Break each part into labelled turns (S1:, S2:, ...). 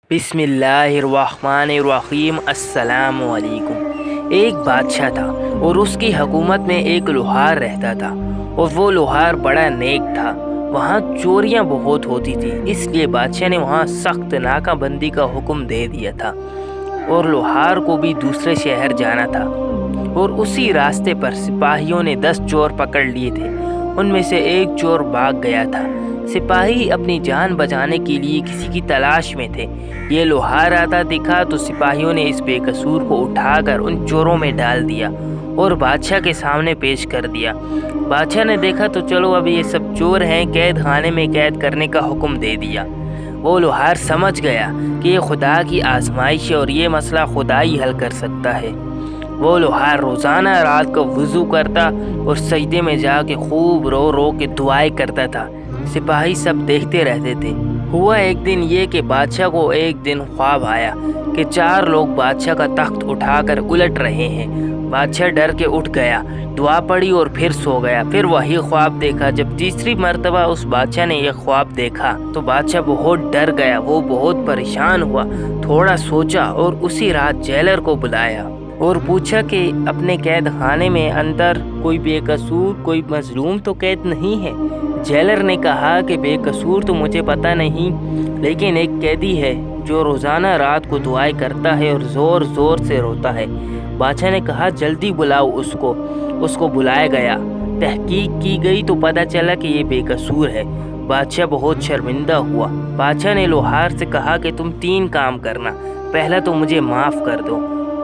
S1: बिस्मिल्लाहिर्रहमानिर्रहीम। अस्सलाम वालेकुम। एक बादशाह था और उसकी हुकूमत में एक लोहार रहता था और वो लोहार बड़ा नेक था। वहाँ चोरियाँ बहुत होती थी, इसलिए बादशाह ने वहाँ सख्त नाकाबंदी का हुक्म दे दिया था और लोहार को भी दूसरे शहर जाना था। और उसी रास्ते पर सिपाहियों ने 10 चोर पकड़ लिए थे। उनमें से एक चोर भाग गया था। सिपाही अपनी जान बचाने के लिए किसी की तलाश में थे। ये लोहार आता दिखा तो सिपाहियों ने इस बेकसूर को उठाकर उन चोरों में डाल दिया और बादशाह के सामने पेश कर दिया। बादशाह ने देखा तो चलो अब ये सब चोर हैं, कैद खाने में कैद करने का हुक्म दे दिया। वो लोहार समझ गया कि ये खुदा की आजमाइश है और ये मसला खुदा ही हल कर सकता है। वो लोहार रोज़ाना रात को वज़ू करता और सजदे में जाके खूब रो रो के दुआएं करता था। सिपाही सब देखते रहते थे। हुआ एक दिन ये कि बादशाह को एक दिन ख्वाब आया कि 4 लोग बादशाह का तख्त उठाकर उलट रहे हैं। बादशाह डर के उठ गया, दुआ पड़ी और फिर सो गया। फिर वही ख्वाब देखा। जब तीसरी मर्तबा उस बादशाह ने यह ख्वाब देखा तो बादशाह बहुत डर गया। वो बहुत परेशान हुआ, थोड़ा सोचा और उसी रात जेलर को बुलाया और पूछा कि अपने कैद खाने में अंदर कोई बेकसूर, कोई मजलूम तो कैद नहीं है। जेलर ने कहा कि बेकसूर तो मुझे पता नहीं, लेकिन एक कैदी है जो रोज़ाना रात को दुआएं करता है और ज़ोर ज़ोर से रोता है। बादशाह ने कहा जल्दी बुलाओ उसको। उसको बुलाया गया। तहकीक की गई तो पता चला कि ये बेकसूर है। बादशाह बहुत शर्मिंदा हुआ। बादशाह ने लोहार से कहा कि तुम 3 काम करना। पहला तो मुझे माफ़ कर दो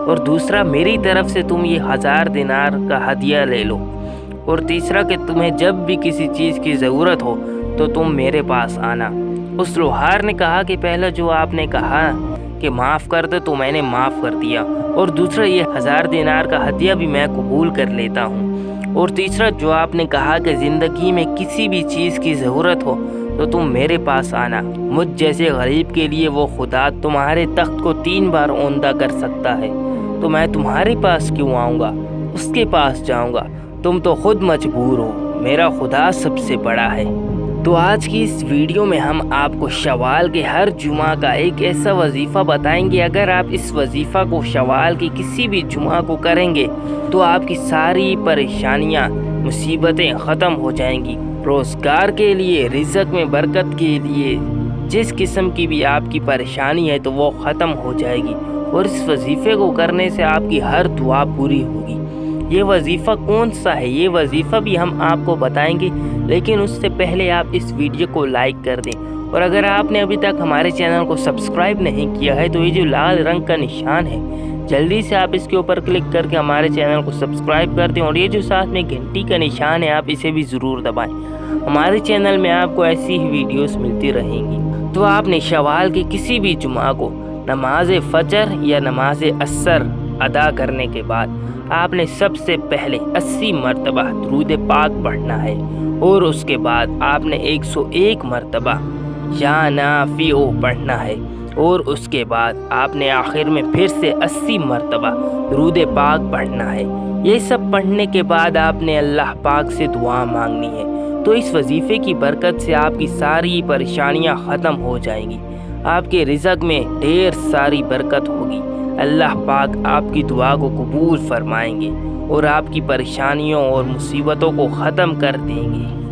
S1: और दूसरा मेरी तरफ से तुम ये 1000 दिनार का हदिया ले लो और तीसरा कि तुम्हें जब भी किसी चीज़ की ज़रूरत हो तो तुम मेरे पास आना। उस लोहार ने कहा कि पहला जो आपने कहा कि माफ़ कर दो तो मैंने माफ़ कर दिया और दूसरा ये 1000 दिनार का हदिया भी मैं कबूल कर लेता हूँ और तीसरा जो आपने कहा कि ज़िंदगी में किसी भी चीज़ की ज़रूरत हो तो तुम मेरे पास आना। मुझ जैसे गरीब के लिए वो खुदा तुम्हारे तख्त को 3 बार औंधा कर सकता है, तो मैं तुम्हारे पास क्यों आऊँगा, उसके पास जाऊँगा। तुम तो खुद मजबूर हो, मेरा खुदा सबसे बड़ा है। तो आज की इस वीडियो में हम आपको शवाल के हर जुमा का एक ऐसा वजीफ़ा बताएंगे। अगर आप इस वजीफ़ा को शवाल की किसी भी जुमा को करेंगे तो आपकी सारी परेशानियां, मुसीबतें ख़त्म हो जाएंगी। रोज़गार के लिए, रिज़्क़ में बरकत के लिए, जिस किस्म की भी आपकी परेशानी है तो वो ख़त्म हो जाएगी और इस वजीफ़े को करने से आपकी हर दुआ पूरी होगी। ये वजीफ़ा कौन सा है, ये वजीफ़ा भी हम आपको बताएंगे, लेकिन उससे पहले आप इस वीडियो को लाइक कर दें। और अगर आपने अभी तक हमारे चैनल को सब्सक्राइब नहीं किया है तो ये जो लाल रंग का निशान है, जल्दी से आप इसके ऊपर क्लिक करके हमारे चैनल को सब्सक्राइब कर दें और ये जो साथ में घंटी का निशान है आप इसे भी ज़रूर दबाएँ। हमारे चैनल में आपको ऐसी ही वीडियोज़ मिलती रहेंगी। तो आपने शवाल के किसी भी जुमा को नमाज फजर या नमाज असर अदा करने के बाद आपने सबसे पहले 80 मरतबा दुरूद पाक पढ़ना है और उसके बाद आपने 101 मरतबा या नाफिओ पढ़ना है और उसके बाद आपने आखिर में फिर से 80 मरतबा दुरूद पाक पढ़ना है। ये सब पढ़ने के बाद आपने अल्लाह पाक से दुआ मांगनी है। तो इस वजीफ़े की बरकत से आपकी सारी परेशानियां ख़त्म हो जाएंगी। आपके रिज़्क़ में ढेर सारी बरकत होगी। अल्लाह पाक आपकी दुआ को कबूल फरमाएंगे और आपकी परेशानियों और मुसीबतों को ख़त्म कर देंगे।